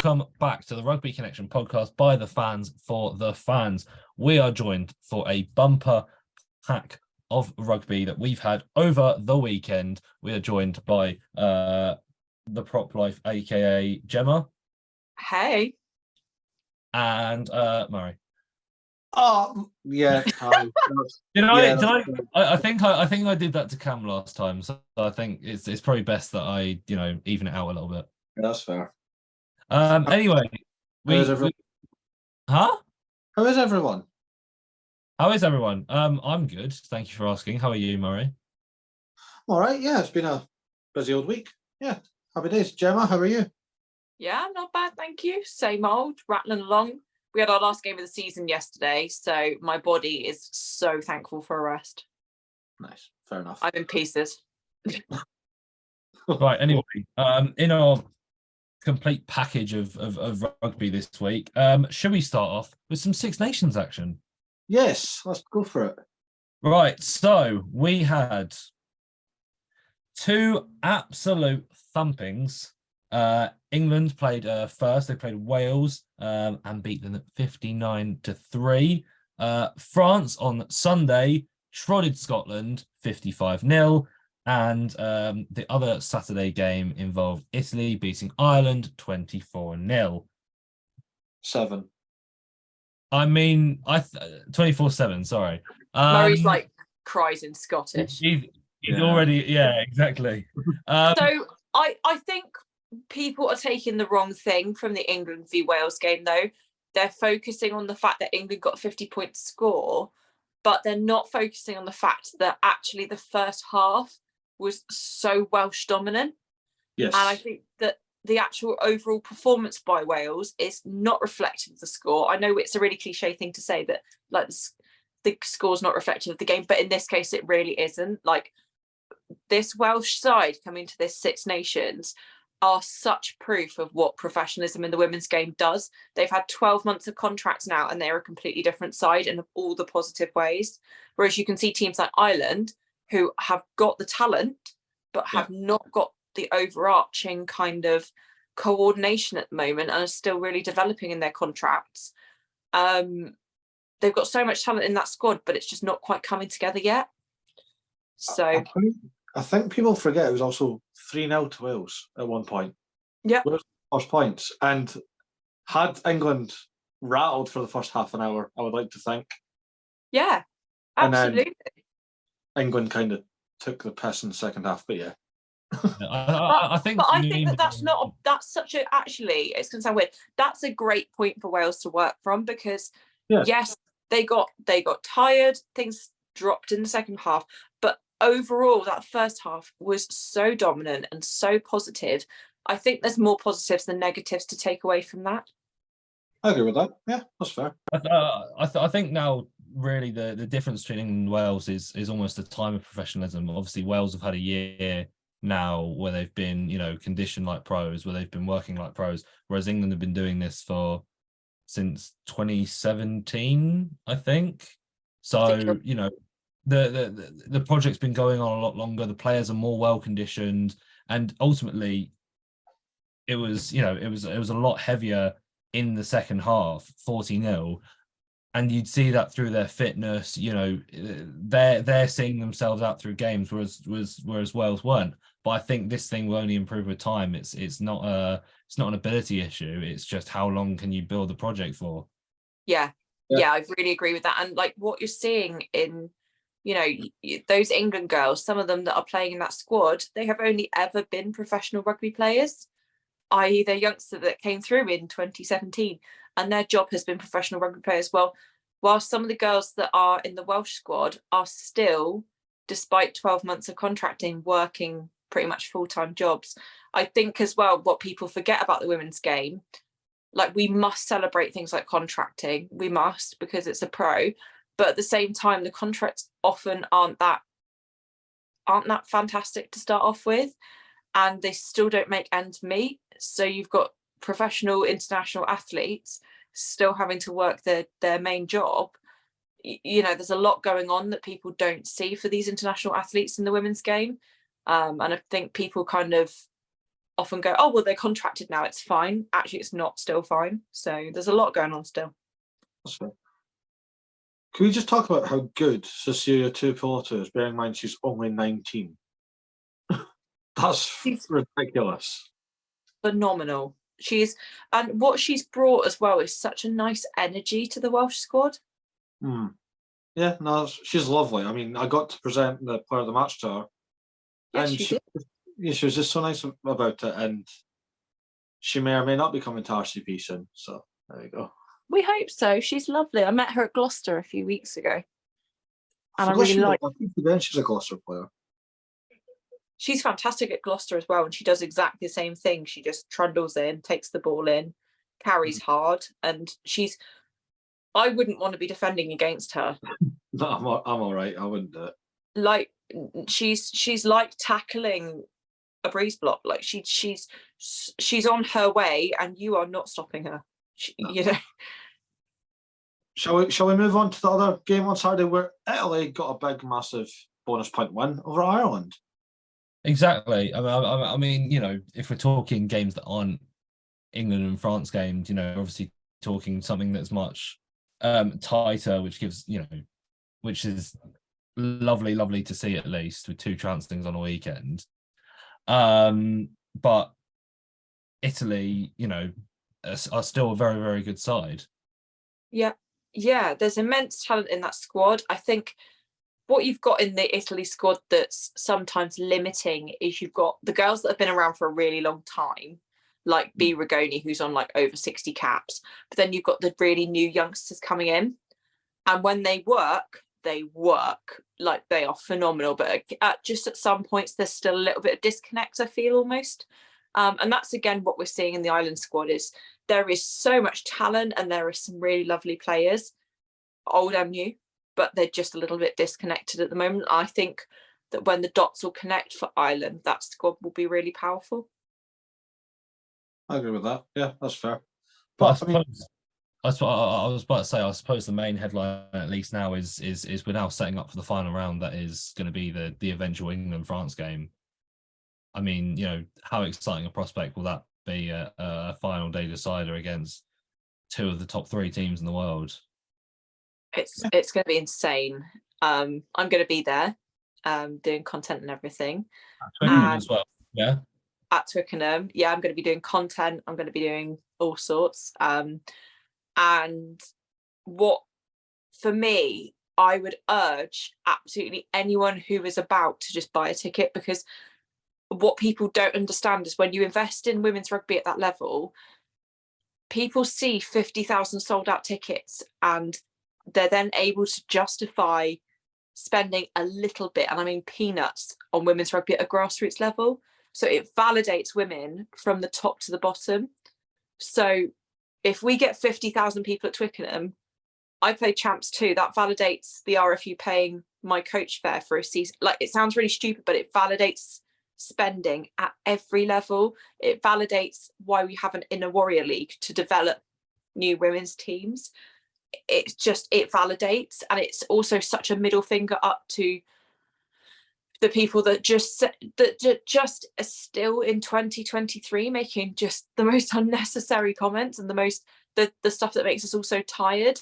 Welcome back to the Rugby Connection podcast by the fans for the fans. We are joined for a bumper pack of rugby that we've had over the weekend. We are joined by the Prop Life, aka Jemma. Hey. And Murray. Oh yeah. I think I did that to Cam last time, so I think it's probably best that I even it out a little bit. Yeah, that's fair. Anyway, How is everyone? Huh? How is everyone? How is everyone? I'm good. Thank you for asking. How are you, Murray? All right. Yeah, it's been a busy old week. Yeah, happy days. Gemma, how are you? Yeah, not bad, thank you. Same old, rattling along. We had our last game of the season yesterday, so my body is so thankful for a rest. Nice. Fair enough. I'm in pieces. Right. Anyway, in our complete package of rugby this week, should we start off with some Six Nations action? Yes, let's go for it. Right. So we had two absolute thumpings. England played first. They played Wales and beat them at 59-3. France on Sunday shredded Scotland 55-0. And the other Saturday game involved Italy beating Ireland 24-0. 7. I mean, 24-7. Sorry. Murray's like cries in Scottish. He's already, yeah, exactly. So I think people are taking the wrong thing from the England v Wales game, though. They're focusing on the fact that England got a 50-point score, but they're not focusing on the fact that actually the first half was so Welsh dominant. Yes. And I think that the actual overall performance by Wales is not reflective of the score. I know it's a really cliche thing to say that like the score's not reflective of the game, but in this case it really isn't. Like, this Welsh side coming to this Six Nations are such proof of what professionalism in the women's game does. They've had 12 months of contracts now and they're a completely different side in all the positive ways. Whereas you can see teams like Ireland who have got the talent but have not got the overarching kind of coordination at the moment and are still really developing in their contracts. They've got so much talent in that squad, but it's just not quite coming together yet. So I think people forget it was also 3-0 to Wales at one point. Yeah. Wales first points. And had England rattled for the first half an hour, I would like to think. Yeah, absolutely. England kind of took the piss in the second half, but yeah. I think that's such a, actually, it's going to sound weird. That's a great point for Wales to work from because yes, they got tired, things dropped in the second half, but overall that first half was so dominant and so positive. I think there's more positives than negatives to take away from that. I agree with that. Yeah, that's fair. I think now really the difference between England and Wales is almost the time of professionalism. Obviously, Wales have had a year now where they've been, conditioned like pros, where they've been working like pros, whereas England have been doing this since 2017, I think. So, the project's been going on a lot longer. The players are more well conditioned, and ultimately, it was a lot heavier in the second half, 40-0. And you'd see that through their fitness. They're seeing themselves out through games, whereas Wales weren't. But I think this thing will only improve with time. It's not an ability issue. It's just how long can you build the project for? Yeah, I really agree with that. And like what you're seeing in, those England girls, some of them that are playing in that squad, they have only ever been professional rugby players, i.e. they're youngsters that came through in 2017. And their job has been professional rugby players. Well, while some of the girls that are in the Welsh squad are still, despite 12 months of contracting, working pretty much full-time jobs. I think as well, what people forget about the women's game, like we must celebrate things like contracting. We must, because it's a pro. But at the same time, the contracts often aren't that fantastic to start off with. And they still don't make ends meet. So you've got professional international athletes still having to work their main job. There's a lot going on that people don't see for these international athletes in the women's game, and I think people kind of often go, oh, well, they're contracted now, it's fine. Actually, it's not still fine. So there's a lot going on still. That's fair. Can we just talk about how good Cecilia Tuipulotu is, bearing in mind she's only 19? That's ridiculous. Phenomenal. And what she's brought as well is such a nice energy to the Welsh squad. Yeah, no, she's lovely. I mean, I got to present the player of the match to her. Yes, and she was just so nice about it. And she may or may not be coming to RCP soon. So there you go. We hope so. She's lovely. I met her at Gloucester a few weeks ago. And I really like her. I think then she's a Gloucester player. She's fantastic at Gloucester as well, and she does exactly the same thing. She just trundles in, takes the ball in, carries hard, and I wouldn't want to be defending against her. No, I'm all right. I wouldn't do it. Like she's like tackling a breeze block. Like she's on her way, and you are not stopping her. You know. Shall we move on to the other game on Saturday, where Italy got a big, massive bonus point win over Ireland? Exactly. I mean, you know, if we're talking games that aren't England and France games, you know, obviously talking something that's much tighter, which gives, you know, which is lovely to see, at least with 2 transfers on a weekend. But Italy, you know, are still a very, very good side. Yeah, there's immense talent in that squad. I think what you've got in the Italy squad that's sometimes limiting is you've got the girls that have been around for a really long time, like B. Rigoni, who's on like over 60 caps. But then you've got the really new youngsters coming in. And when they work like they are phenomenal. But just at some points, there's still a little bit of disconnect, I feel almost. And that's, again, what we're seeing in the Ireland squad is there is so much talent and there are some really lovely players, old and new, but they're just a little bit disconnected at the moment. I think that when the dots will connect for Ireland, that squad will be really powerful. I agree with that. Yeah, that's fair. But I suppose I was about to say, I suppose the main headline, at least now, is we're now setting up for the final round. That is going to be the eventual England-France game. I mean, you know, how exciting a prospect will that be, a final day decider against 2 of the top 3 teams in the world? It's going to be insane. I'm going to be there, doing content and everything. At Twickenham as well, yeah. At Twickenham, yeah, I'm going to be doing content. I'm going to be doing all sorts. And what, for me, I would urge absolutely anyone who is about to just buy a ticket, because what people don't understand is when you invest in women's rugby at that level, people see 50,000 sold out tickets and they're then able to justify spending a little bit, and I mean peanuts, on women's rugby at a grassroots level. So it validates women from the top to the bottom. So if we get 50,000 people at Twickenham, I play champs too. That validates the RFU paying my coach fare for a season. Like, it sounds really stupid, but it validates spending at every level. It validates why we have an inner warrior league to develop new women's teams. It's just, it validates, and it's also such a middle finger up to the people that just are still in 2023 making just the most unnecessary comments and the stuff that makes us all so tired.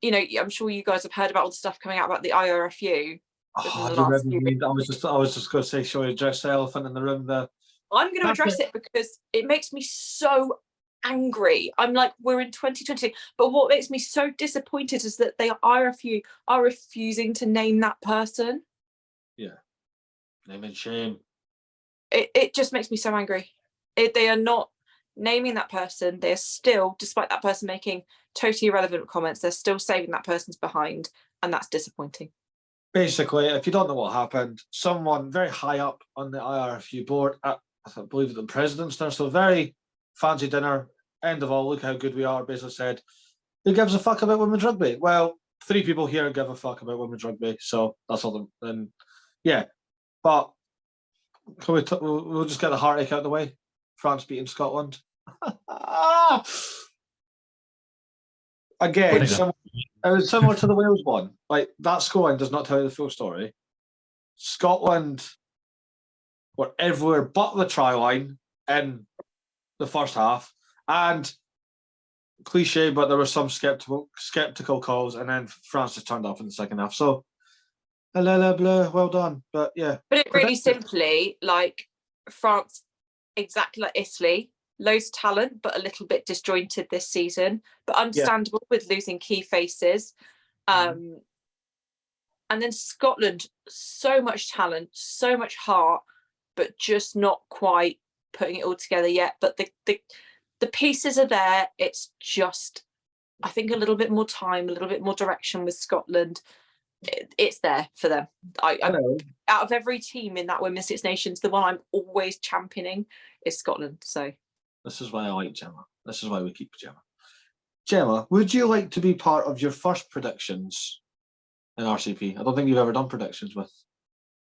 You know, I'm sure you guys have heard about all the stuff coming out about the IRFU. I was just going to say, shall we address the elephant in the room there? I'm going to address it because it makes me so angry. I'm like, we're in 2020, but what makes me so disappointed is that the IRFU are refusing to name that person. Yeah. Name and shame. It just makes me so angry. They are not naming that person. They're still, despite that person making totally irrelevant comments, they're still saving that person's behind, and that's disappointing. Basically, if you don't know what happened, someone very high up on the IRFU board, I believe the president's there, so very fancy dinner, end of all, look how good we are, basically said, who gives a fuck about women's rugby? Well, 3 people here give a fuck about women's rugby, so that's all. And yeah, but can we'll just get the heartache out of the way. France beating Scotland. Again, it was similar to the Wales one. Like, that scoreline does not tell you the full story. Scotland were everywhere but the try line in the first half. And cliche, but there were some skeptical calls, and then France just turned up in the second half. So, well done. But yeah. But it really simply, like France, exactly like Italy, loads of talent, but a little bit disjointed this season, but understandable with losing key faces. And then Scotland, so much talent, so much heart, but just not quite putting it all together yet. But the pieces are there. It's just, I think, a little bit more time, a little bit more direction with Scotland. It's there for them. Out of every team in that Women's Six Nations, the one I'm always championing is Scotland. So this is why I like Jemma. This is why we keep Jemma. Jemma, would you like to be part of your first predictions in RCP? I don't think you've ever done predictions with.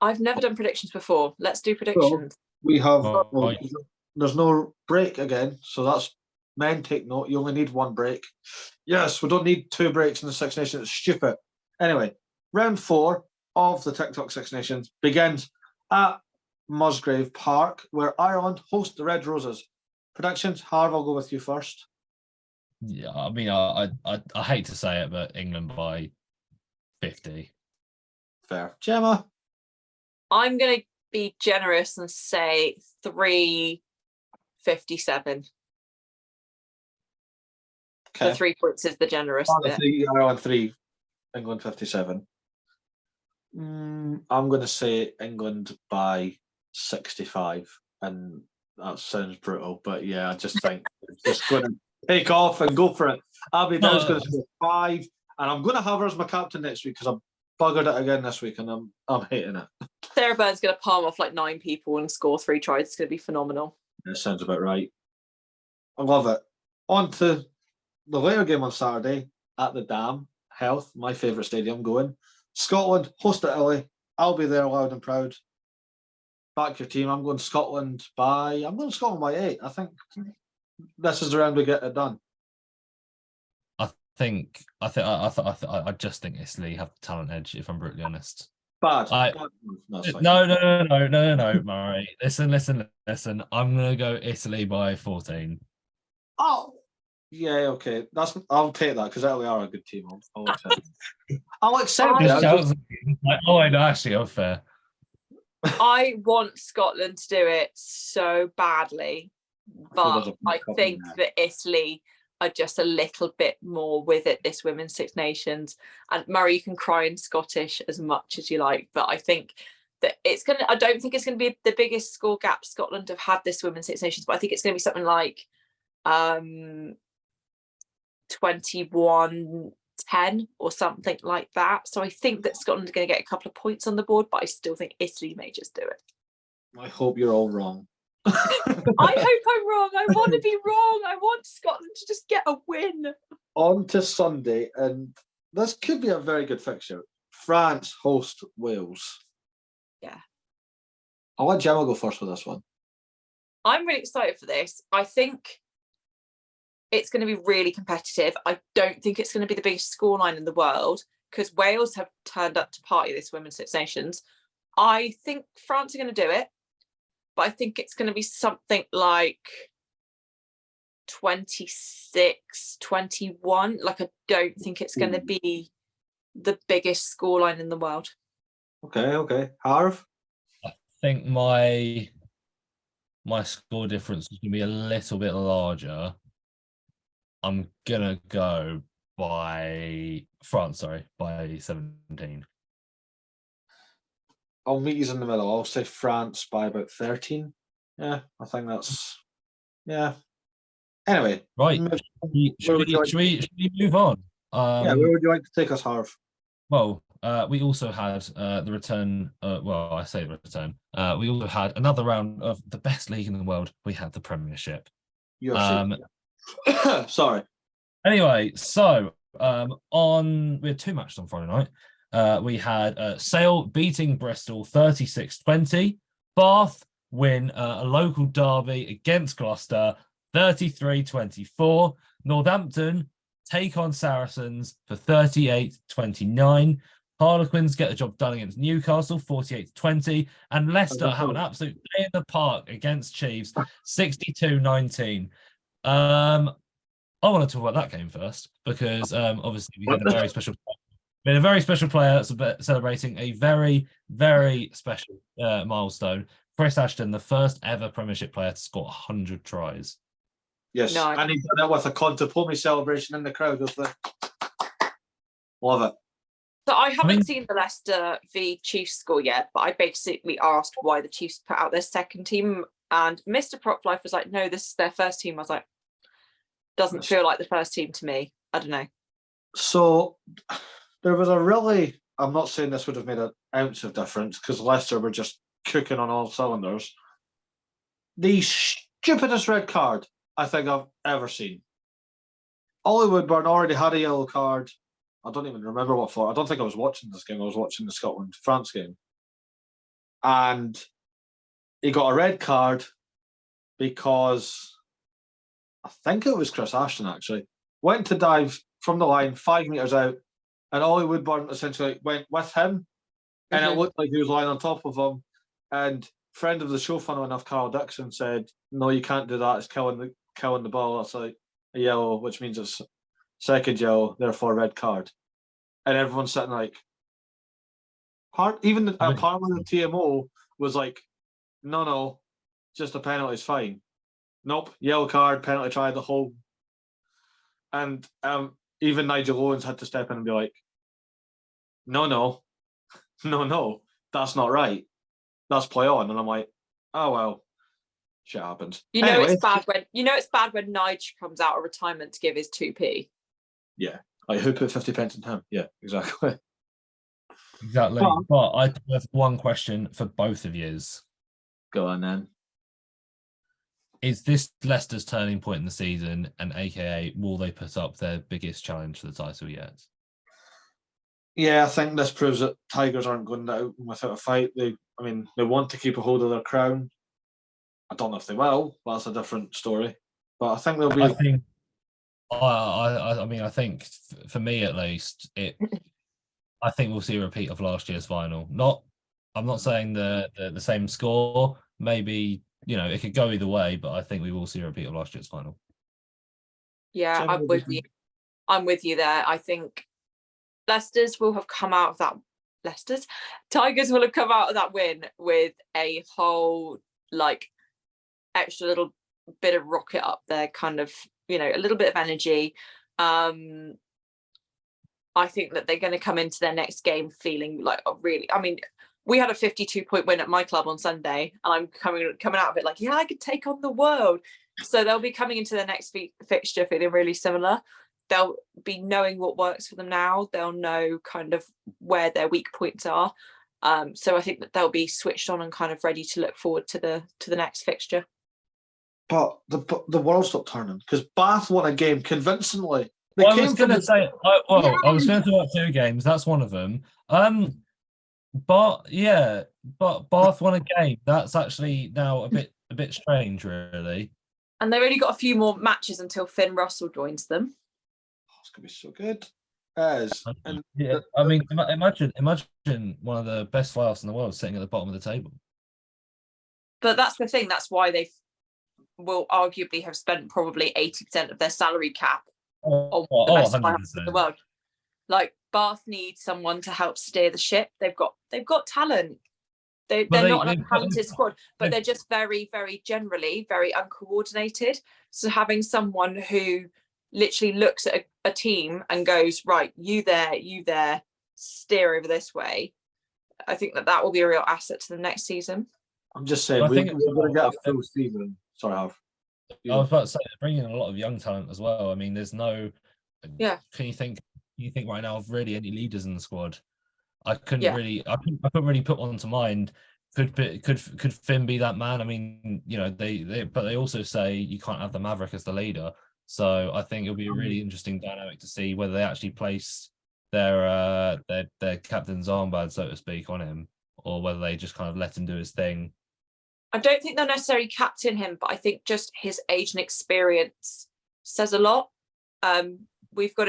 I've never done predictions before. Let's do predictions. Well, we have. There's no break again, so that's men take note. You only need one break. Yes, we don't need 2 breaks in the Six Nations. It's stupid. Anyway, round 4 of the TikTok Six Nations begins at Musgrave Park, where Ireland host the Red Roses. Predictions, Harv, I'll go with you first. Yeah, I mean, I hate to say it, but England by 50. Fair. Jemma? I'm going to be generous and say 357. Okay. The 3 points is the generous bit. Ireland 3, England 57. I'm going to say England by 65, and that sounds brutal, but yeah, I just think it's just going to take off and go for it. Abby Dow's going to say 5, and I'm going to have her as my captain next week because I've buggered it again this week, and I'm hating it. Sarah Byrne's going to palm off like 9 people and score 3 tries. It's going to be phenomenal. That sounds about right. I love it. On to the later game on Saturday at the Dam, Health, my favourite stadium, going. Scotland, host at Italy. I'll be there loud and proud. Back your team. I'm going Scotland by 8. I think this is the round we get it done. I just think Italy have the talent edge, if I'm brutally honest. Bad. No, Murray. Listen. I'm gonna go Italy by 14. Oh, yeah, okay. I'll take that because Italy are a good team. I'll accept it. I'll accept it. I know, actually, unfair. I want Scotland to do it so badly, but I think that Italy are just a little bit more with it this Women's Six Nations. And Murray, you can cry in Scottish as much as you like, but I think that I don't think it's gonna be the biggest score gap Scotland have had this Women's Six Nations, but I think it's gonna be something like 21-10 or something like that. So I think that Scotland are going to get a couple of points on the board, but I still think Italy may just do it. I hope you're all wrong. I hope I'm wrong. I want to be wrong. I want Scotland to just get a win. On to Sunday, and this could be a very good fixture. France host Wales. Yeah. I'll let Jemma go first with this one. I'm really excited for this. I think it's going to be really competitive. I don't think it's going to be the biggest scoreline in the world because Wales have turned up to party this Women's Six Nations. I think France are going to do it, but I think it's going to be something like 26-21. Like, I don't think it's going to be the biggest scoreline in the world. Okay. Harv? I think my score difference is going to be a little bit larger. I'm going to go by 17. I'll meet you in the middle. I'll say France by about 13. Yeah, I think that's... Yeah. Anyway. Right. Should we move on? Where would you like to take us, Harv? Well, we also had the return... I say the return. We also had another round of the best league in the world. We had the Premiership. Sorry. Anyway, so we had 2 matches on Friday night. We had Sale beating Bristol 36-20. Bath win a local derby against Gloucester 33-24. Northampton take on Saracens for 38-29. Harlequins get the job done against Newcastle, 48-20, and Leicester have an absolute day in the park against Chiefs, 62-19. I want to talk about that game first because obviously we had a very special player celebrating a very, very special milestone. Chris Ashton, the first ever Premiership player to score 100 tries. Yes, No. and he did that with a Contemplumi celebration in the crowd. Love it. So I haven't seen the Leicester v Chiefs score yet, but I basically asked why the Chiefs put out their second team, and Mr. Prop Life was like, no, this is their first team. I was like, doesn't feel like the first team to me. I don't know. So there was a really, I'm not saying this would have made an ounce of difference because Leicester were just cooking on all cylinders. The stupidest red card I think I've ever seen. Ollie Woodburn already had a yellow card. I don't even remember what for. I don't think I was watching this game. I was watching the Scotland-France game. And he got a red card because I think it was Chris Ashton actually went to dive from the line 5 meters out, and Ollie Woodburn essentially went with him, and it looked like he was lying on top of him. And friend of the show, funnily enough, Carl Dixon said, "No, you can't do that. It's killing the ball. That's like a yellow, which means it's second yellow, therefore red card." And everyone's sitting like, even Parliament TMO was like, no, just a penalty is fine. Nope, yellow card, penalty try, the whole. And even Nigel Owens had to step in and be like, no, that's not right. That's play on. And I'm like, oh well, shit happens. You know it's bad when Nigel comes out of retirement to give his 2p. Yeah. Like, who put 50 pence in him? Yeah, exactly. Exactly. But I have one question for both of yous. Go on then. Is this Leicester's turning point in the season, and AKA will they put up their biggest challenge for the title yet? Yeah, I think this proves that Tigers aren't going out without a fight. They want to keep a hold of their crown. I don't know if they will, but that's a different story. But I think they'll be. I think for me at least, I think we'll see a repeat of last year's final. I'm not saying the same score. Maybe, it could go either way, but I think we will see a repeat of last year's final. Yeah, I'm with you. I'm with you there. I think Tigers will have come out of that win with a whole extra little bit of rocket up there, kind of, a little bit of energy. I think that they're going to come into their next game feeling like we had a 52-point win at my club on Sunday, and I'm coming out of it like, yeah, I could take on the world. So they'll be coming into their next fixture feeling really similar. They'll be knowing what works for them now. They'll know kind of where their weak points are. So I think that they'll be switched on and kind of ready to look forward to the next fixture. But the world stopped turning because Bath won a game convincingly. I was going to talk about 2 games. That's one of them. But Bath won a game. That's actually now a bit strange, really. And they've only got a few more matches until Finn Russell joins them. It's going to be so good. Imagine one of the best flyouts in the world sitting at the bottom of the table. But that's the thing. That's why they will arguably have spent probably 80% of their salary cap on the best flyouts in the world. Like, Bath needs someone to help steer the ship. They've got talent. They're not an untalented squad, but they're just very, very generally very uncoordinated. So having someone who literally looks at a team and goes, right, you there, steer over this way, I think that will be a real asset to the next season. I'm just saying, we're going to get a full season. Sorry, Harv. I was about to say, they're bringing in a lot of young talent as well. I mean, there's no... Yeah. Can you think right now of really any leaders in the squad? I couldn't really put one to mind. Could Finn be that man? I mean, they also say you can't have the Maverick as the leader. So I think it'll be a really interesting dynamic to see whether they actually place their captain's armband, so to speak, on him, or whether they just kind of let him do his thing. I don't think they'll necessarily captain him, but I think just his age and experience says a lot. We've got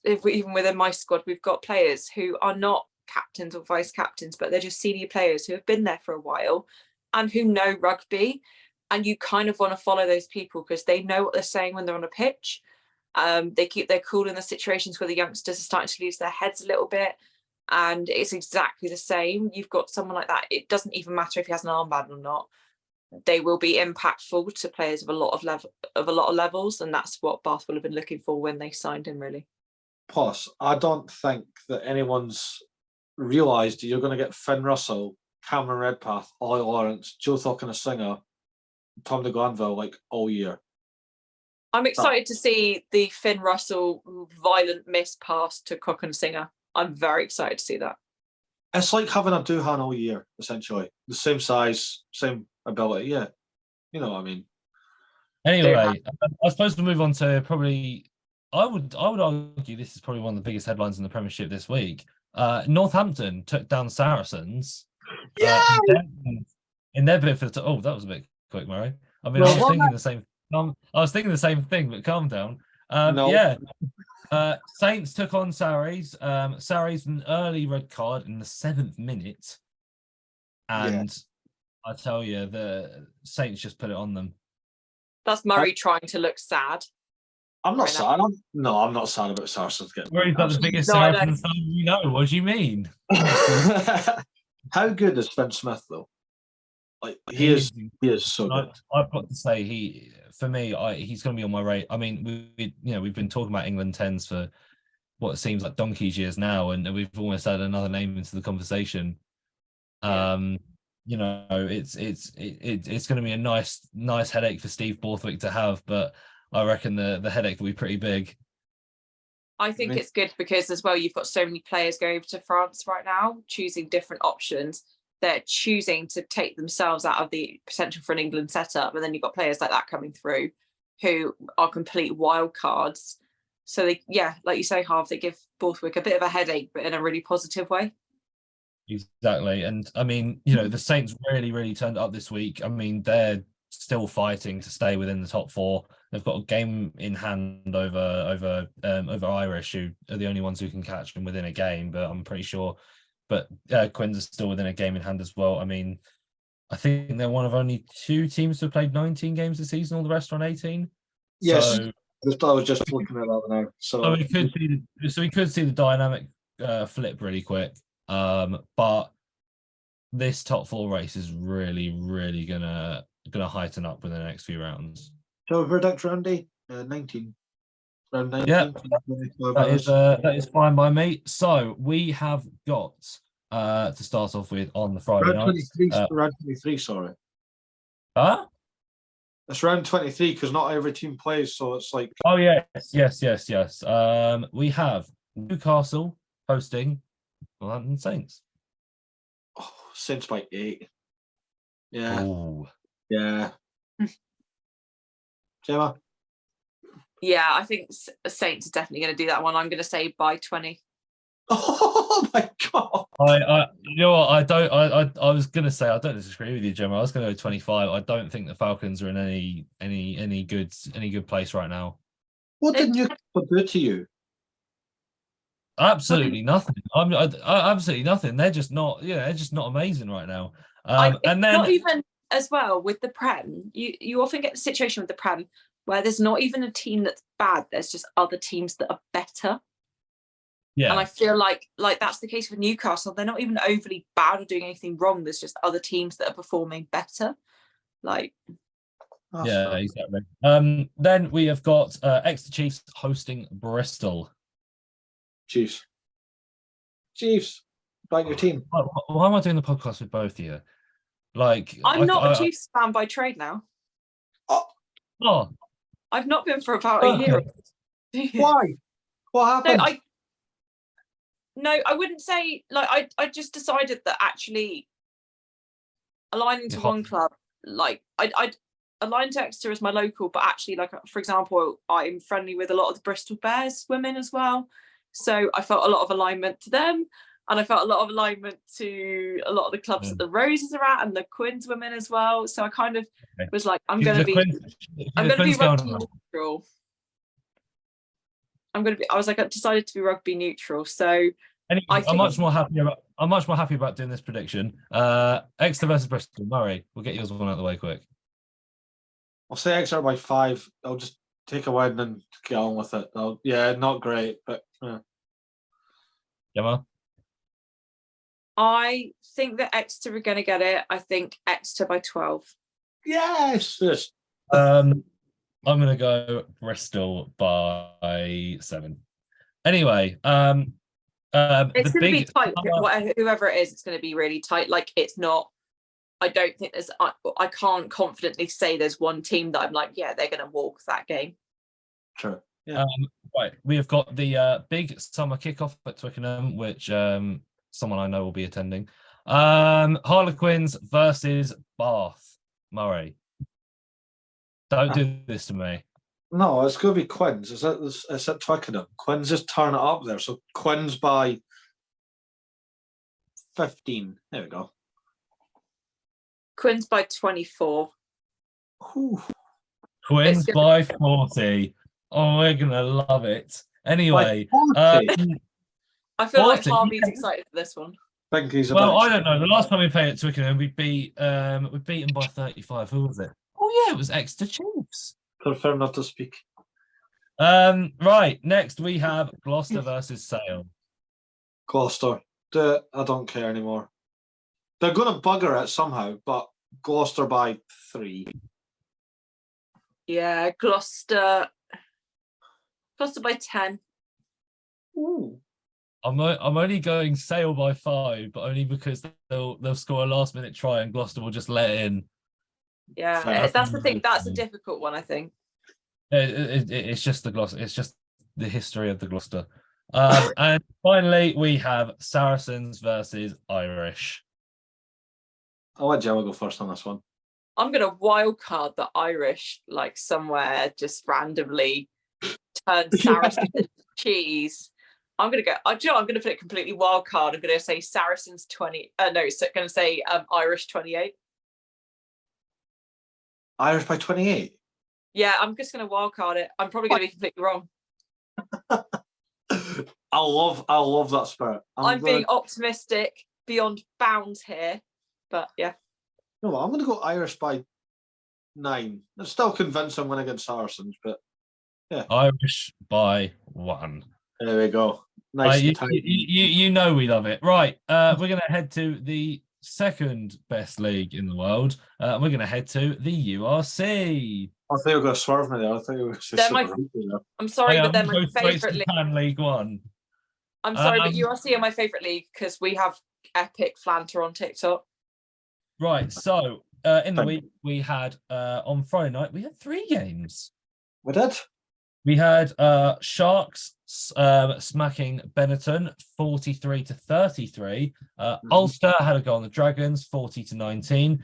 even within my squad, we've got players who are not captains or vice captains, but they're just senior players who have been there for a while and who know rugby. And you kind of want to follow those people because they know what they're saying when they're on a pitch. They keep their cool in the situations where the youngsters are starting to lose their heads a little bit. And it's exactly the same. You've got someone like that. It doesn't even matter if he has an armband or not. They will be impactful to players of a lot of levels, and that's what Bath will have been looking for when they signed him, really. Plus, I don't think that anyone's realised you're going to get Finn Russell, Cameron Redpath, Ollie Lawrence, Joe Thokin-Singer, Tom de Glanville like all year. I'm excited to see the Finn Russell violent miss pass to Cock-and-Singer. I'm very excited to see that. It's like having a Duhan all year, essentially. The same size, same ability. Yeah, you know what I mean. Anyway, I suppose we'll move on to probably. I would argue this is probably one of the biggest headlines in the Premiership this week. Northampton took down Saracens. Yeah. In their bid for the. Oh, that was a bit quick, Murray. I mean, Well, I was thinking the same thing, but calm down. No. Yeah. Saints took on Sarries. Sarries an early red card in the 7th minute, and I tell you, the Saints just put it on them. That's Murray trying to look sad. I'm not sad. I'm not sad about Saracens getting. Murray's not the biggest Saracens fan you know. What do you mean? How good is Finn Smith though? Like he is so good. I've got to say he's going to be on my rate. I mean, we've been talking about England 10s for what seems like donkey's years now, and we've almost had another name into the conversation. It's going to be a nice headache for Steve Borthwick to have, but I reckon the headache will be pretty big. I think it's good because as well, you've got so many players going over to France right now, choosing different options. They're choosing to take themselves out of the potential for an England setup. And then you've got players like that coming through who are complete wild cards. So like you say, Harv, they give Borthwick a bit of a headache, but in a really positive way. Exactly. And I mean, the Saints really, really turned up this week. I mean, they're still fighting to stay within the top 4. They've got a game in hand over Irish, who are the only ones who can catch them within a game, but I'm pretty sure. But Quins are still within a game in hand as well. I mean, I think they're one of only 2 teams to have played 19 games this season. All the rest are on 18. Yes, I was just looking at that now. So we could see the dynamic flip really quick. But this top 4 race is really, really gonna heighten up within the next few rounds. So verdict, Randy, 19. Round 19. Yeah, that is fine by me. So we have got to start off with on the Friday round night. 23. Round 23. Sorry. Huh? It's round 23 because not every team plays, so it's like. Oh yes. We have Newcastle hosting London Saints. Oh, Saints by 8. Yeah. Ooh. Yeah. Jemma? Yeah, I think Saints are definitely going to do that one. I'm going to say by 20. Oh my god! I you know what? I was going to say I don't disagree with you, Gemma. I was going to go 25. I don't think the Falcons are in any good place right now. What did Newcastle do to you? Absolutely nothing. Absolutely nothing. They're just not. They're just not amazing right now. And then not even as well with the Prem. You often get the situation with the Prem where there's not even a team that's bad. There's just other teams that are better. Yeah. And I feel like that's the case with Newcastle. They're not even overly bad or doing anything wrong. There's just other teams that are performing better. Exactly. Then we have got Exeter Chiefs hosting Bristol. Chiefs, back your team. Why am I doing the podcast with both of you? I'm not a Chiefs fan by trade now. Oh. I've not been for about a year. Why? What happened? I wouldn't say I just decided that actually aligning to one club, I'd align to Exeter as my local, but actually, for example, I'm friendly with a lot of the Bristol Bears women as well. So I felt a lot of alignment to them, and I felt a lot of alignment to a lot of the clubs that the Roses are at, and the Quins women as well. So I kind of was like, I'm going to be rugby neutral. I decided to be rugby neutral. So Anyway, I I'm think- much more happy about doing this prediction. Exeter versus Bristol. Murray, we'll get yours one out of the way quick. I'll say Exeter by 5. I'll just take a win and get on with it. Not great, but Gemma? I think that Exeter are going to get it. I think Exeter by 12. yes. I'm going to go Bristol by 7. Anyway, It's the going to be big tight. Whoever it is, it's going to be really tight. Like, it's not. I don't think there's. I can't confidently say there's one team that I'm like, yeah, they're going to walk that game. True. Yeah. Right, we have got the big summer kickoff at Twickenham, which someone I know will be attending. Harlequins versus Bath. Murray, don't do this to me. No, it's going to be Quins. It's at Twickenham. Quins just turn it up there. So Quins by 15. There we go. Quins by 24. Ooh. Quins by 40. Oh, we're gonna love it. Anyway, I feel like 40. Harvey's excited for this one. I think he's well, I don't know. The last time we played at Twickenham, we beat them by 35. Who was it? Oh yeah, it was Exeter Chiefs. Prefer not to speak. Right. Next we have Gloucester versus Sale. Gloucester. I don't care anymore. They're going to bugger it somehow, but Gloucester by 3. Yeah, Gloucester by 10. Ooh. I'm only going Sale by 5, but only because they'll score a last minute try and Gloucester will just let it in. Yeah, Fair. that's the thing. That's a difficult one, I think. It's just the Gloucester. It's just the history of the Gloucester. And finally, we have Saracens versus Irish. I'll let Jemma go first on this one. I'm going to wild card the Irish, like somewhere just randomly turn Saracens into cheese. I'm going to go. I'm going to put it completely wild card. I'm going to say Saracens 20. No, so going to say Irish 28. Irish by 28. Yeah, I'm just going to wild card it. I'm probably going to be completely wrong. I love that spirit. I'm being optimistic beyond bounds here, but yeah. No, I'm going to go Irish by 9. I'm still convinced I'm going to get Saracens, but yeah. Irish by 1. There we go. Nice. You know we love it. Right, we're going to head to the second best league in the world. We're going to head to the URC. I think you were going to swerve me there. I think it was just I'm sorry, but they're my favourite league. League One. I'm sorry, but URC are my favourite league because we have epic flanter on TikTok. Right, so in the week we had on Friday night we had 3 games. We did. We had Sharks smacking Benetton 43-33. Ulster had a go on the Dragons 40-19.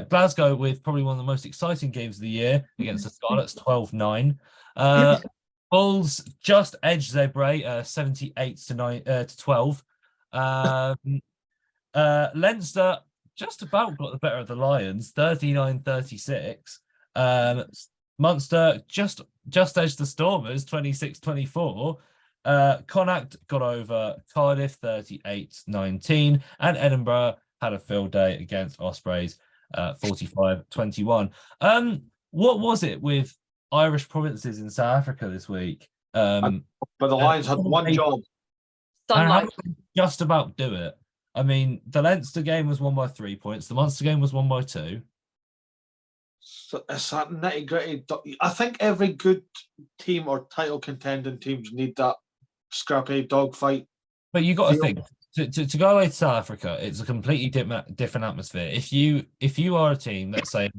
Glasgow with probably one of the most exciting games of the year against the Scarlets 12-9. Bulls just edged their Bray 78-12. Leinster just about got the better of the Lions 39-36. Munster just edged the Stormers 26-24. Connacht got over Cardiff 38-19, and Edinburgh had a field day against Ospreys 45-21. What was it with Irish provinces in South Africa this week? But the Lions had one job. Sunlight. Just about do it. I mean, the Leinster game was won by 3 points. The Munster game was won by 2. So it's that nitty gritty. I think every good team or title contending teams need that scrappy dogfight. But you got to think to go away to South Africa, it's a completely different atmosphere. If you are a team, let's say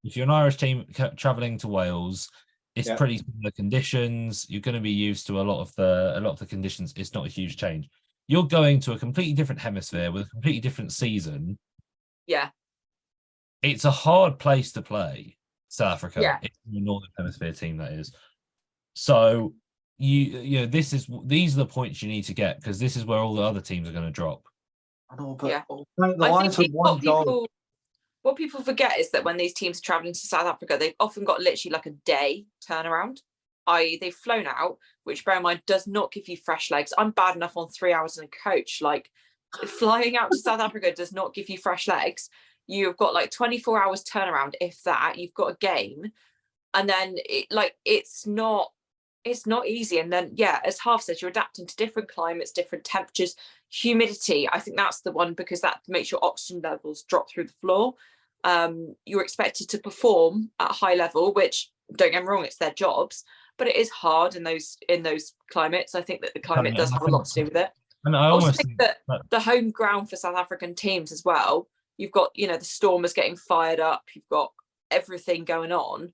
if you're an Irish team traveling to Wales, it's pretty similar conditions. You're going to be used to a lot of the conditions. It's not a huge change. You're going to a completely different hemisphere with a completely different season. Yeah. It's a hard place to play, South Africa. Yeah. It's the Northern Hemisphere team, that is. So these are the points you need to get because this is where all the other teams are going to drop. I know, but yeah. the Lions had one job. What people forget is that when these teams are traveling to South Africa, they've often got literally like a day turnaround. i.e. they've flown out, which bear in mind does not give you fresh legs. I'm bad enough on 3 hours in a coach. Like, flying out to South Africa does not give you fresh legs. You've got like 24 hours turnaround, if that. You've got a game, and then it's not easy. And then, yeah, as Harv says, you're adapting to different climates, different temperatures, humidity. I think that's the one, because that makes your oxygen levels drop through the floor. You're expected to perform at a high level, which, don't get me wrong, it's their jobs, but it is hard in those climates. I think that the climate does have a lot to do with it. And I also almost think that the home ground for South African teams as well, you've got, you know, the Stormers getting fired up, you've got everything going on.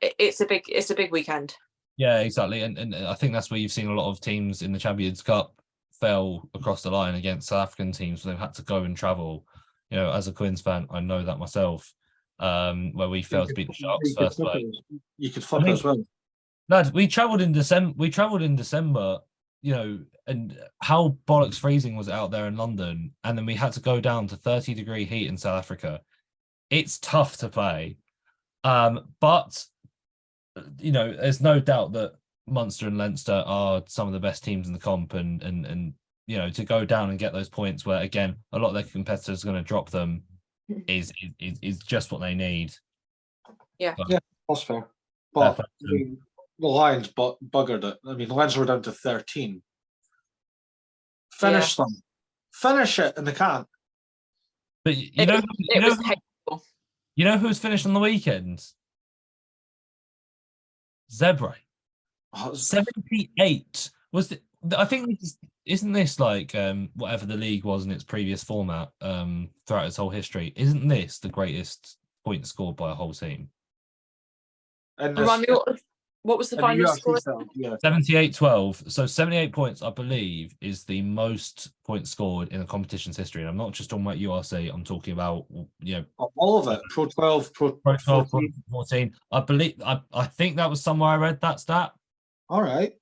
It's a big weekend. Yeah, exactly. And I think that's where you've seen a lot of teams in the Champions Cup fell across the line against South African teams. They've had to go and travel. You know, as a Quins fan, I know that myself, where we failed to beat the Sharks first play. You could flip it as well. Lad, we travelled in December, you know, and how bollocks freezing was it out there in London, and then we had to go down to 30-degree heat in South Africa. It's tough to play. But you know, there's no doubt that Munster and Leinster are some of the best teams in the comp, and you know, to go down and get those points where, again, a lot of their competitors are going to drop them is just what they need. Yeah, that's fair. But I mean, the Lions buggered it. I mean, the Lions were down to 13. Finish them. Finish it, and they can't. But you know who's finished on the weekend? Zebra. 78 was I think isn't this like whatever the league was in its previous format throughout its whole history? Isn't this the greatest point scored by a whole team? And what was the final score? 78-12. So 78 points, I believe, is the most points scored in a competition's history. And I'm not just talking about URC. I'm talking about, you know, all of it. Pro 12, Pro 12, Pro 14. I believe. I think that was somewhere I read that stat. All right.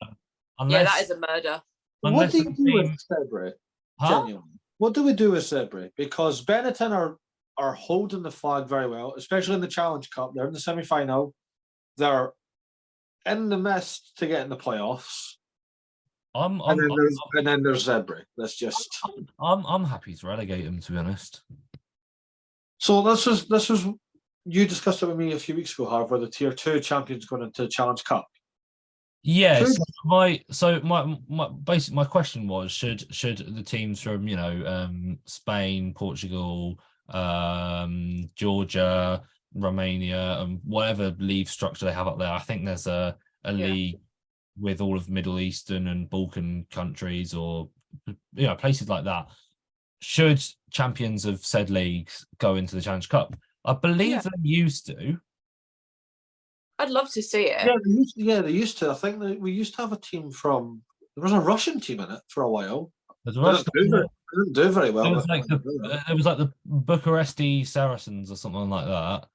Yeah, that is a murder. What do you do with Zebra? Genuinely. What do we do with Zebra? Because Benetton are holding the flag very well, especially in the Challenge Cup. They're in the semi-final. They're in the mist to get in the playoffs. And then there's Zebra. That's just. I'm happy to relegate them, to be honest. So this was you discussed it with me a few weeks ago, Harv, where the Tier 2 champions going into the Challenge Cup. Yeah. So my question was, should the teams from, you know, Spain, Portugal, Georgia, Romania, and whatever league structure they have up there, I think there's a league with all of Middle Eastern and Balkan countries, or, you know, places like that. Should champions of said leagues go into the Challenge Cup? I believe they used to. I'd love to see it. They used to. I think that we used to have a team from. There was a Russian team in it for a while. It didn't do very well. It was like the Bucharesti Saracens or something like that.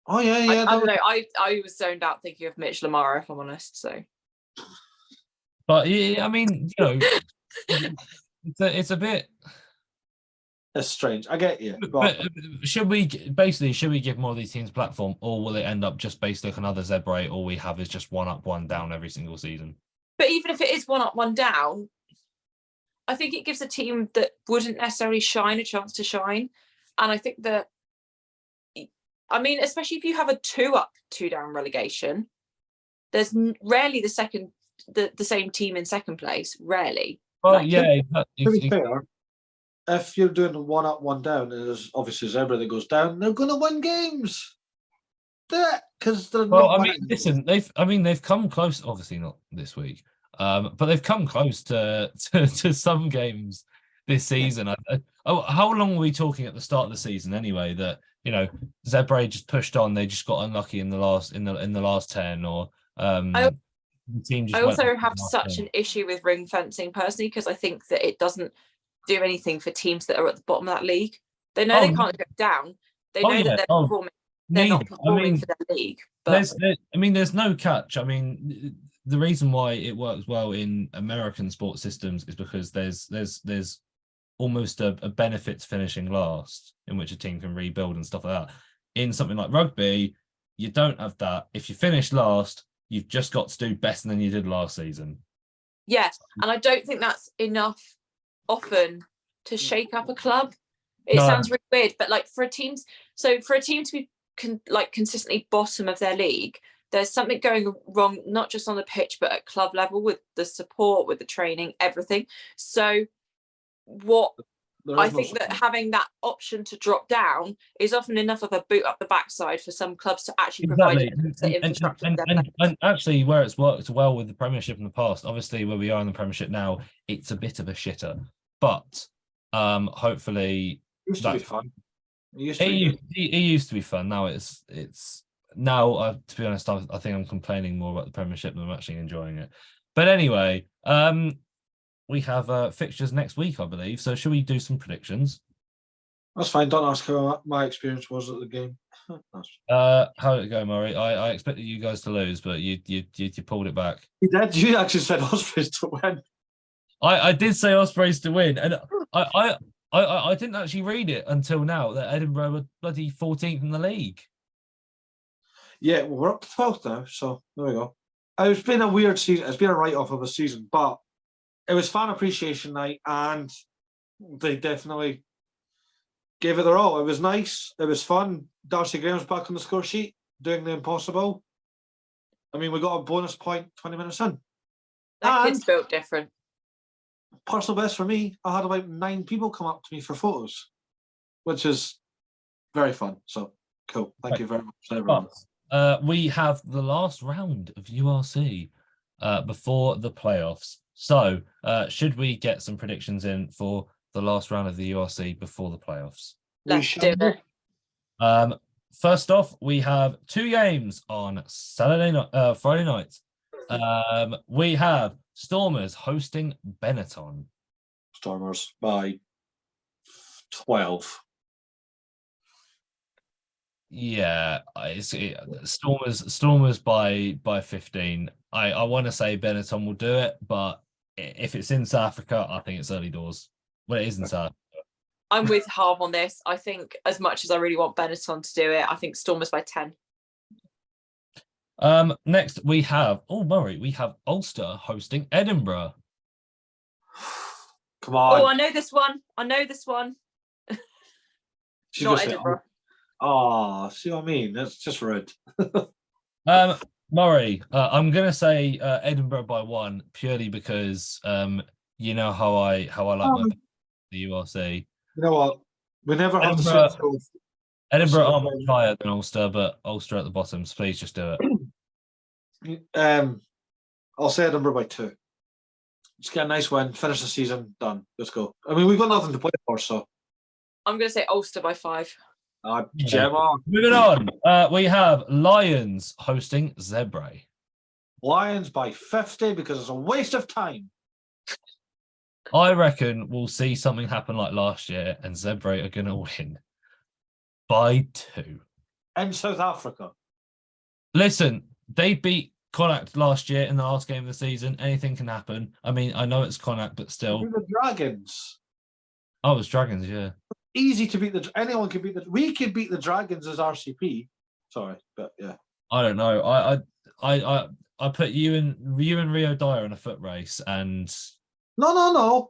Oh yeah. I don't know. I was zoned out thinking of Mitch Lamara, if I'm honest. So. But yeah, I mean, you know, it's a bit. It's strange. I get you. But should we give more of these teams a platform, or will it end up just based like another Zebra? All we have is just one up, one down every single season. But even if it is one up, one down, I think it gives a team that wouldn't necessarily shine a chance to shine. And I think that, I mean, especially if you have a 2 up, 2 down relegation, there's rarely the same team in second place. Rarely. Well, like, yeah. To be fair, if you're doing 1 up, 1 down, and there's obviously Zebra that goes down, they're going to win games. Because they're not. I mean, listen, they've come close. Obviously not this week, but they've come close to some games this season. How long were we talking at the start of the season anyway? That, you know, Zebra just pushed on. They just got unlucky in the last 10, or the team just. I also have such an issue with ring fencing personally, because I think that it doesn't do anything for teams that are at the bottom of that league. They know they can't go down. They know that they're performing. They're not performing for their league. But there's no catch. I mean, the reason why it works well in American sports systems is because there's almost a benefit to finishing last, in which a team can rebuild and stuff like that. In something like rugby, you don't have that. If you finish last, You've just got to do better than you did last season. Yeah, and I don't think that's enough often to shake up a club. It sounds really weird, but like for a team to be consistently bottom of their league, there's something going wrong, not just on the pitch, but at club level with the support, with the training, everything. So I think that having that option to drop down is often enough of a boot up the backside for some clubs to actually provide the infrastructure. And actually, where it's worked well with the Premiership in the past, obviously where we are in the Premiership now, it's a bit of a shitter. But hopefully, it used to be fun. It used to be fun. Now it's now. To be honest, I think I'm complaining more about the Premiership than I'm actually enjoying it. But anyway, we have fixtures next week, I believe. So should we do some predictions? That's fine. Don't ask how my experience was at the game. How did it go, Murray? I expected you guys to lose, but you pulled it back. You did. You actually said Ospreys to win. I did say Ospreys to win, and I didn't actually read it until now that Edinburgh were bloody 14th in the league. Yeah, well, we're up to 12th now, so there we go. It's been a weird season. It's been a write-off of a season, but it was fan appreciation night, and they definitely gave it their all. It was nice. It was fun. Darcy Graham's back on the score sheet, doing the impossible. I mean, we got a bonus point 20 minutes in. That kid's built different. Personal best for me, I had about 9 people come up to me for photos, which is very fun. So, cool. Thank you very much, everyone. We have the last round of URC before the playoffs. So, should we get some predictions in for the last round of the URC before the playoffs? Let's do it. First off, we have 2 games on Friday night. We have Stormers hosting Benetton. Stormers by 12. Yeah, Stormers by 15. I want to say Benetton will do it, but if it's in South Africa, I think it's early doors. Well, it is in South Africa. I'm with Harv on this. I think as much as I really want Benetton to do it, I think Stormers by 10. Next we have Murray. We have Ulster hosting Edinburgh. Come on. Oh, I know this one. Not Edinburgh. Oh, see what I mean? That's just rude. Murray, I'm gonna say Edinburgh by 1 purely because you know how I like the URC. You know what? We never have to say Edinburgh are much higher than Ulster, but Ulster at the bottom. So please just do it. I'll say Edinburgh by 2. Just get a nice win, finish the season, done. Let's go. I mean, we've got nothing to play for, so. I'm going to say Ulster by 5. Jemma. Moving on, we have Lions hosting Zebra. Lions by 50 because it's a waste of time. I reckon we'll see something happen like last year, and Zebra are going to win by 2. In South Africa. Listen, they beat Connacht last year in the last game of the season. Anything can happen. I mean, I know it's Connacht, but still. The Dragons. Oh, it's Dragons, yeah. Easy to beat anyone can beat we could beat the Dragons as RCP. Sorry, but yeah. I don't know. I put you and Rio Dyer in a foot race, and no.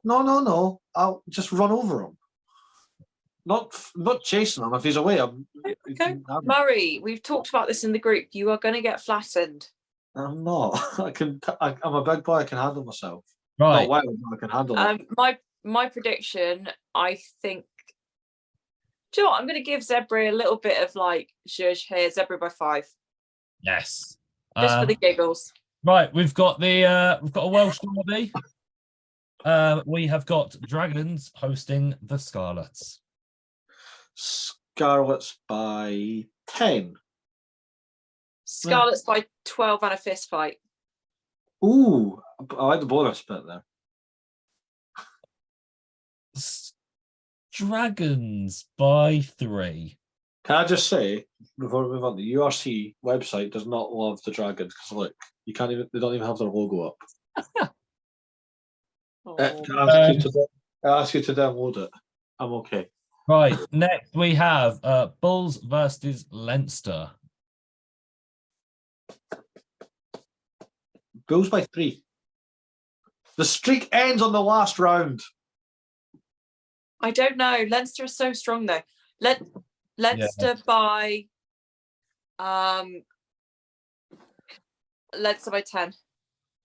I'll just run over him. Not chasing him if he's away. Okay. Murray, we've talked about this in the group. You are going to get flattened. I'm not. I'm a big boy. I can handle myself. Right. Not well, I can handle it. My prediction, I think. Do you know what? I'm going to give Zebra a little bit of like zhuzh here. Zebra by 5. Yes. Just for the giggles. Right. We've got a Welsh derby. We have got Dragons hosting the Scarlets. Scarlets by 10. Scarlets by 12 and a fist fight. Ooh, I like the bonus bit there. Dragons by 3. Can I just say before we move on, the URC website does not love the Dragons because look, they don't even have their logo up. I ask you to download it. I'm okay. Right. Next we have Bulls versus Leinster. Bulls by 3. The streak ends on the last round. I don't know. Leinster is so strong though. Leinster by Leinster by 10.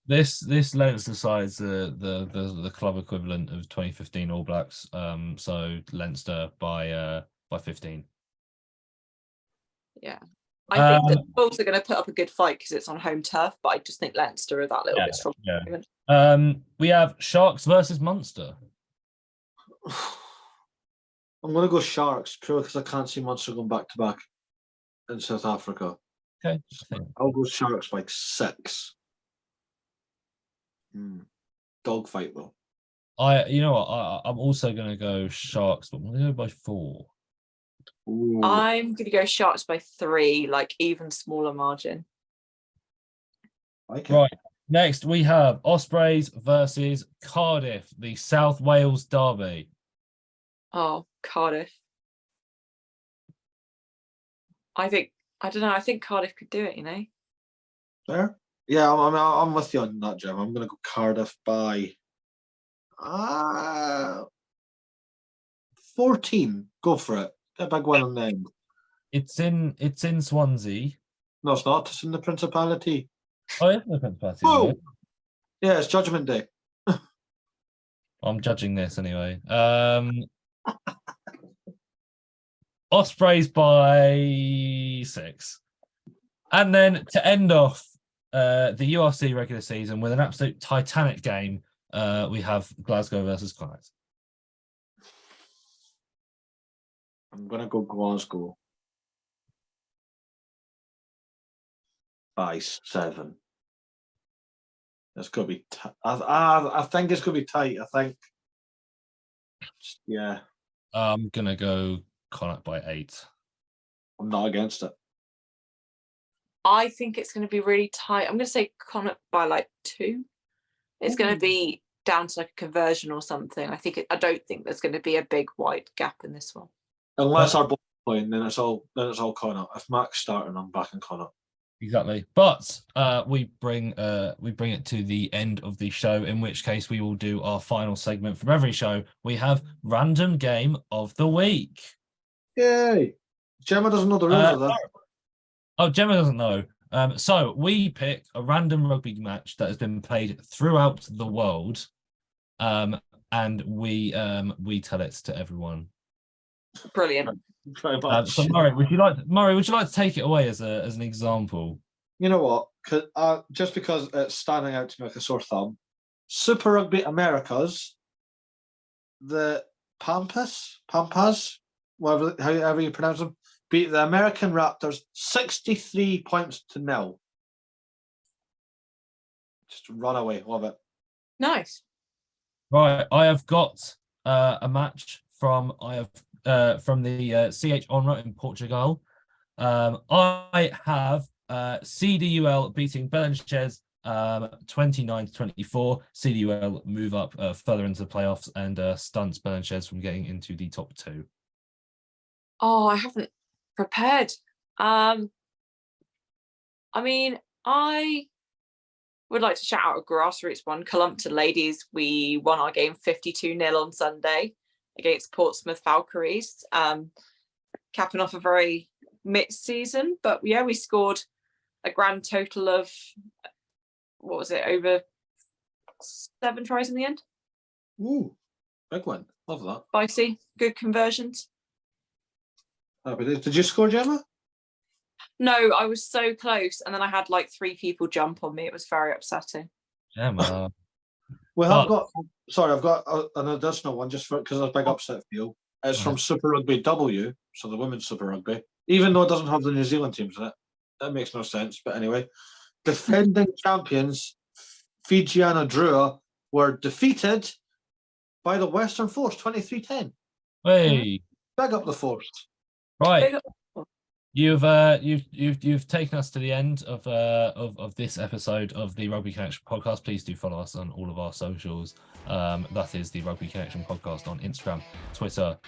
This Leinster side's the club equivalent of 2015 All Blacks. So Leinster by 15. Yeah. I think that the Bulls are going to put up a good fight because it's on home turf, but I just think Leinster are that little bit stronger. Yeah. We have Sharks versus Munster. I'm going to go Sharks purely because I can't see Munster going back to back in South Africa. Okay. I'll go Sharks by 6. Dogfight though. You know what? I'm also going to go Sharks, but I'm going to go by 4. Ooh. I'm going to go Sharks by 3, like even smaller margin. Okay. Right. Next, we have Ospreys versus Cardiff, the South Wales derby. Oh, Cardiff. I think Cardiff could do it, you know. There? Yeah, I'm with you on that, Jim. I'm going to go Cardiff by 14. Go for it. Get a big one on the end. It's in Swansea. No, it's not. It's in the Principality. Oh, yeah, the Principality. Oh! Yeah, it's Judgment Day. I'm judging this anyway. Ospreys by 6. And then to end off the URC regular season with an absolute titanic game, we have Glasgow versus Connacht. I'm going to go Glasgow by 7. It's going to be. I think it's going to be tight. I think. Yeah. I'm going to go Connacht by 8. I'm not against it. I think it's going to be really tight. I'm going to say Connacht by like 2. It's going to be down to like a conversion or something. I don't think there's going to be a big wide gap in this one. Unless our boys playing, then it's all Connacht. If Mac's starting, I'm back in Connacht. Exactly. But we bring it to the end of the show, in which case we will do our final segment from every show. We have Random Game of the Week. Yay! Jemma doesn't know the rules of that. Oh, Jemma doesn't know. So we pick a random rugby match that has been played throughout the world, and we tell it to everyone. Brilliant. Very much. So Murray, would you like to take it away as an example? You know what? Just because it's standing out to me like a sore thumb, Super Rugby Americas, the Pampas, however you pronounce them, beat the American Raptors 63 points to 0. Just run away, love it. Nice. Right, I have got a match from the CH Honra in Portugal. I have CDUL beating Belenenses 29-24. CDUL move up further into the playoffs and stunts Belenenses from getting into the top 2. Oh, I haven't prepared. I mean, I would like to shout out a grassroots one. Columpton ladies, we won our game 52-0 on Sunday against Portsmouth Valkyries, capping off a very mixed season. But yeah, we scored a grand total of, what was it, over 7 tries in the end. Ooh, big one. Love that. Spicy, good conversions. Did you score, Jemma? No, I was so close, and then I had like 3 people jump on me. It was very upsetting. Gemma. I've got an additional one just because of a big upset for you. It's from Super Rugby W, so the women's Super Rugby. Even though it doesn't have the New Zealand teams in it, that makes no sense. But anyway, defending champions Fijiana Drua were defeated by the Western Force 23-10. Hey, Big up the Force. right. You've taken us to the end of this episode of the Rugby Connection podcast. Please do follow us on all of our socials. That is the Rugby Connection podcast on Instagram, Twitter,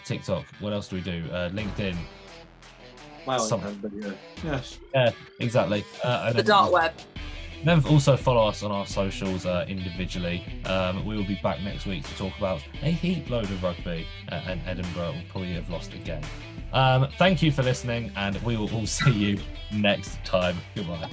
TikTok. What else do we do? LinkedIn. Yes. Yeah, exactly. The dark web. Then also follow us on our socials individually. We will be back next week to talk about a heap load of rugby, and Edinburgh will probably have lost again. Thank you for listening, and we will all see you next time. Goodbye.